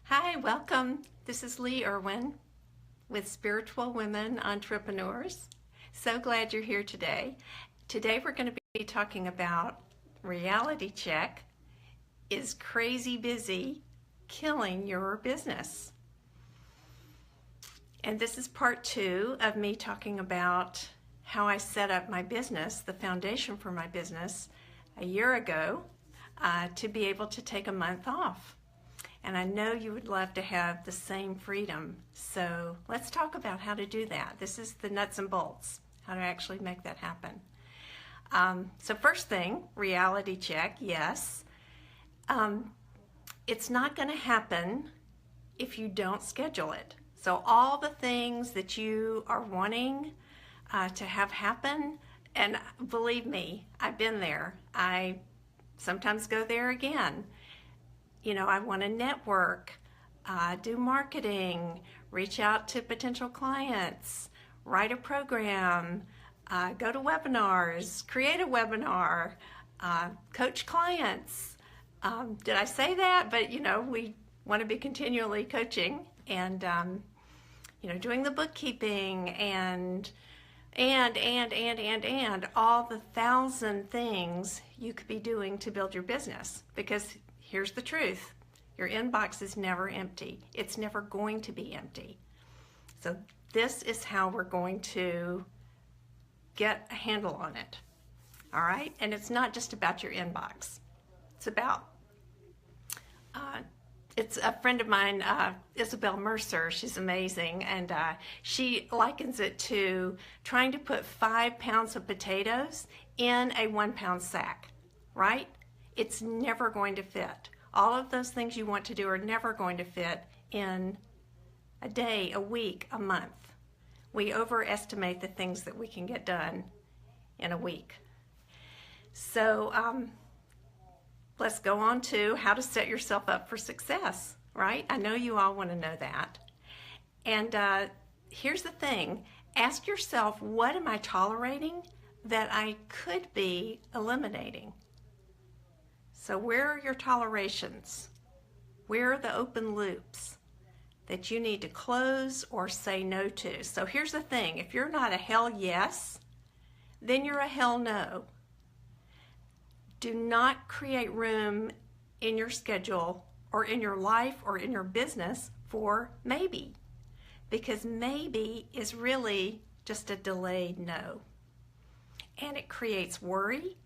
Hi, welcome. This is Lee Irwin with Spiritual Women Entrepreneurs. So glad you're here today. Today we're going to be talking about reality check. Is crazy busy killing your business? And this is part 2 of me talking about how I set up my business, the foundation for my business, a year ago to be able to take a month off. And I know you would love to have the same freedom. So let's talk about how to do that. This is the nuts and bolts, how to actually make that happen. So first thing, reality check, yes. It's not going to happen if you don't schedule it. So all the things that you are wanting to have happen, and believe me, I've been there. I sometimes go there again. You know, I want to network, do marketing, reach out to potential clients, write a program, go to webinars, create a webinar, coach clients. Did I say that? But, you know, we want to be continually coaching and, you know, doing the bookkeeping and all the 1,000 things you could be doing to build your business. Because here's the truth, your inbox is never empty. It's never going to be empty. So this is how we're going to get a handle on it. All right? And it's not just about your inbox. It's about, it's a friend of mine, Isabel Mercer, she's amazing, and she likens it to trying to put 5 pounds of potatoes in a 1-pound sack, right? It's never going to fit. All of those things you want to do are never going to fit in a day, a week, a month. We overestimate the things that we can get done in a week. So let's go on to how to set yourself up for success, right? I know you all want to know that. And here's the thing. Ask yourself, what am I tolerating that I could be eliminating? So where are your tolerations? Where are the open loops that you need to close or say no to? So here's the thing. If you're not a hell yes, then you're a hell no. Do not create room in your schedule or in your life or in your business for maybe, because maybe is really just a delayed no. And it creates worry.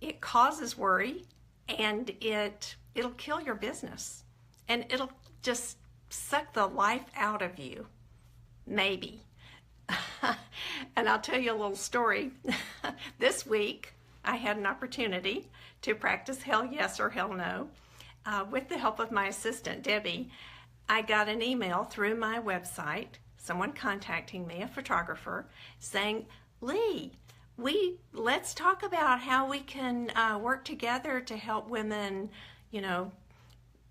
It causes worry, and it'll kill your business, and it'll just suck the life out of you, maybe. And I'll tell you a little story. This week, I had an opportunity to practice hell yes or hell no. With the help of my assistant, Debbie, I got an email through my website, someone contacting me, a photographer, saying, Lee, let's talk about how we can work together to help women, you know,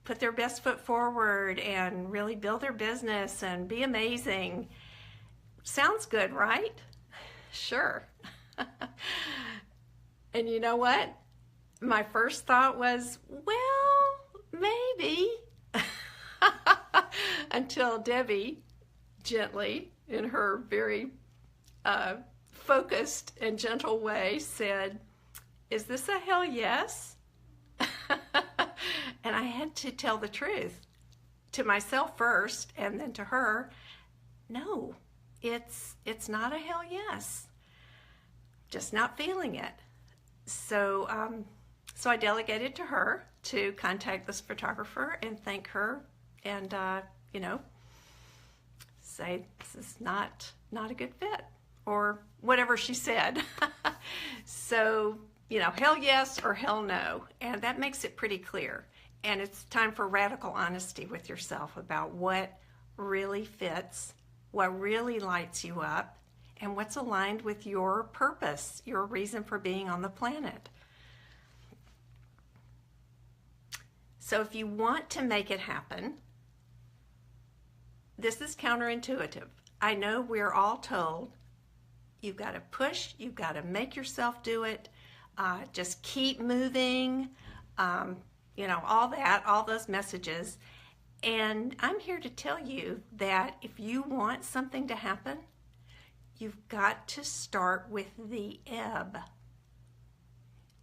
put their best foot forward and really build their business and be amazing. Sounds good, right? Sure. And you know what? My first thought was, well, maybe. Until Debbie gently, in her very focused and gentle way, said, is this a hell yes? And I had to tell the truth to myself first and then to her. No, it's not a hell yes. Just not feeling it. So so I delegated to her to contact this photographer and thank her and you know, say this is not a good fit, or whatever she said. So, you know, hell yes or hell no. And that makes it pretty clear. And it's time for radical honesty with yourself about what really fits, what really lights you up, and what's aligned with your purpose, your reason for being on the planet. So if you want to make it happen, this is counterintuitive. I know we're all told you've got to push, you've got to make yourself do it, just keep moving, you know, all those messages. And I'm here to tell you that if you want something to happen, you've got to start with the ebb.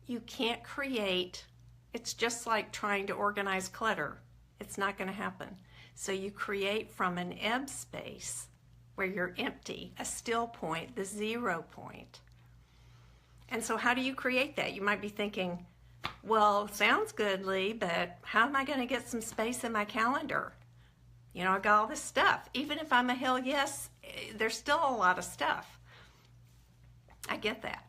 You can't create, it's just like trying to organize clutter. It's not going to happen. So you create from an ebb space where you're empty, a still point, the 0 point. And so how do you create that? You might be thinking, well, sounds good, Lee, but how am I going to get some space in my calendar? You know, I got all this stuff. Even if I'm a hell yes, there's still a lot of stuff. I get that.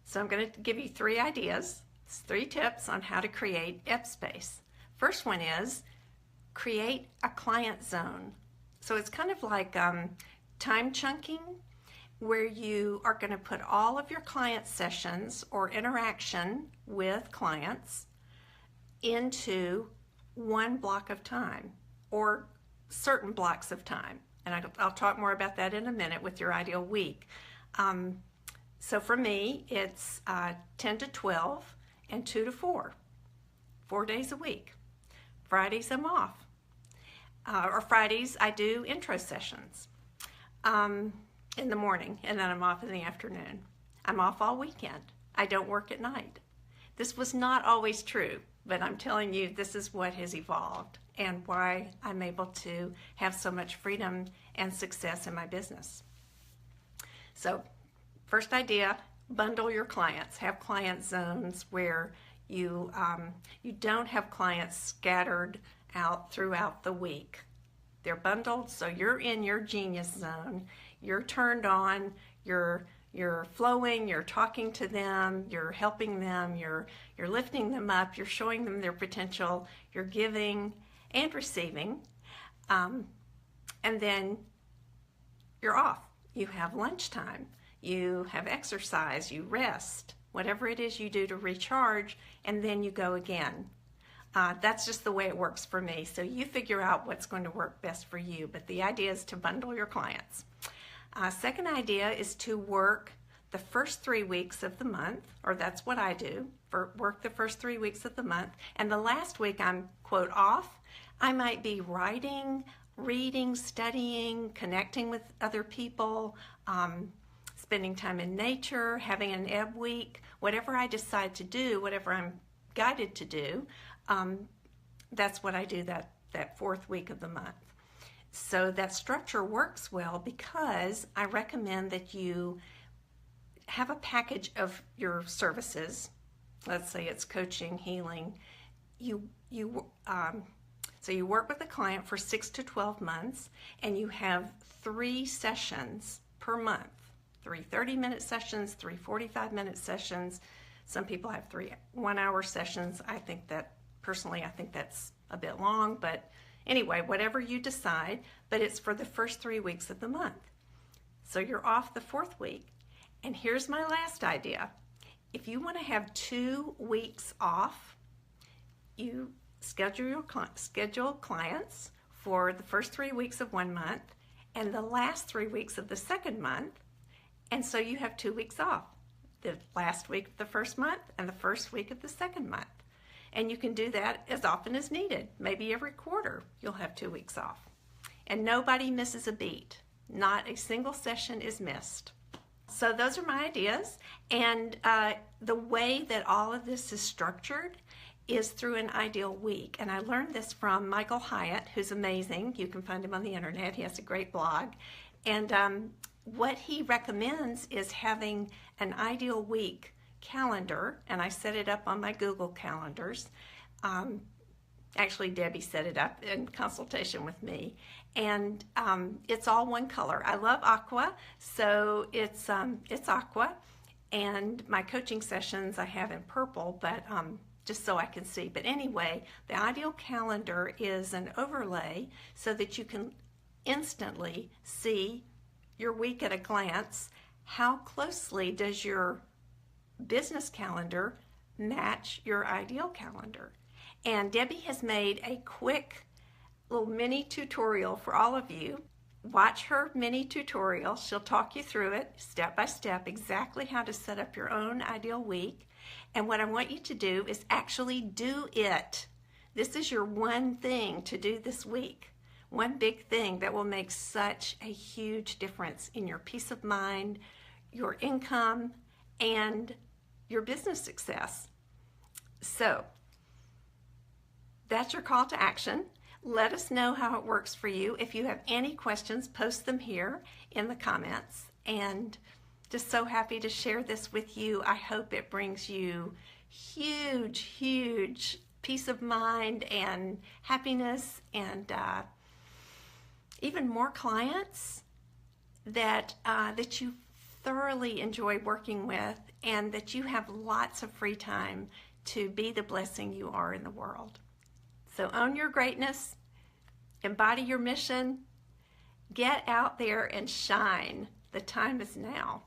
So I'm going to give you 3 ideas, 3 tips on how to create ebb space. First one is create a client zone. So it's kind of like time chunking, where you are going to put all of your client sessions or interaction with clients into one block of time or certain blocks of time. And I'll talk more about that in a minute with your ideal week. So for me, it's 10 to 12 and 2 to 4, 4 days a week. Fridays I'm off. Or Fridays I do intro sessions in the morning, and then I'm off in the afternoon. I'm off all weekend. I don't work at night. This was not always true, but I'm telling you, this is what has evolved and why I'm able to have so much freedom and success in my business. So, first idea, bundle your clients. Have client zones where you don't have clients scattered out throughout the week. They're bundled, so you're in your genius zone. You're turned on, you're flowing, you're talking to them, you're helping them, you're lifting them up, you're showing them their potential, you're giving and receiving, and then you're off. You have lunchtime, you have exercise, you rest, whatever it is you do to recharge, and then you go again. That's just the way it works for me. So you figure out what's going to work best for you. But the idea is to bundle your clients. Second idea is to work the first 3 weeks of the month, or that's what I do, work the first 3 weeks of the month. And the last week I'm, quote, off. I might be writing, reading, studying, connecting with other people, spending time in nature, having an ebb week, whatever I decide to do, whatever I'm guided to do. That's what I do that 4th week of the month. So that structure works well because I recommend that you have a package of your services. Let's say it's coaching, healing. So you work with a client for 6 to 12 months, and you have 3 sessions per month. 3 30-minute sessions, 3 45-minute sessions. Some people have 3 one-hour sessions. Personally, I think that's a bit long, but anyway, whatever you decide, but it's for the first 3 weeks of the month. So you're off the 4th week. And here's my last idea. If you want to have 2 weeks off, you schedule clients for the first 3 weeks of 1 month and the last 3 weeks of the 2nd month, and so you have 2 weeks off. The last week of the 1st month and the 1st week of the 2nd month. And you can do that as often as needed. Maybe every quarter you'll have 2 weeks off. And nobody misses a beat. Not a single session is missed. So those are my ideas. And the way that all of this is structured is through an ideal week. And I learned this from Michael Hyatt, who's amazing. You can find him on the internet. He has a great blog. And what he recommends is having an ideal week calendar, and I set it up on my Google calendars. Actually, Debbie set it up in consultation with me, and it's all one color. I love aqua, so it's aqua, and my coaching sessions I have in purple, but just so I can see. But anyway, the ideal calendar is an overlay so that you can instantly see your week at a glance. How closely does your business calendar match your ideal calendar? And Debbie has made a quick little mini tutorial for all of you. Watch her mini tutorial. She'll talk you through it step by step, exactly how to set up your own ideal week. And what I want you to do is actually do it. This is your one thing to do this week. One big thing that will make such a huge difference in your peace of mind, your income, and your business success. So that's your call to action. Let us know how it works for you. If you have any questions, post them here in the comments. And just so happy to share this with you. I hope it brings you huge peace of mind and happiness, and even more clients that you thoroughly enjoy working with, and that you have lots of free time to be the blessing you are in the world. So own your greatness, embody your mission, get out there and shine. The time is now.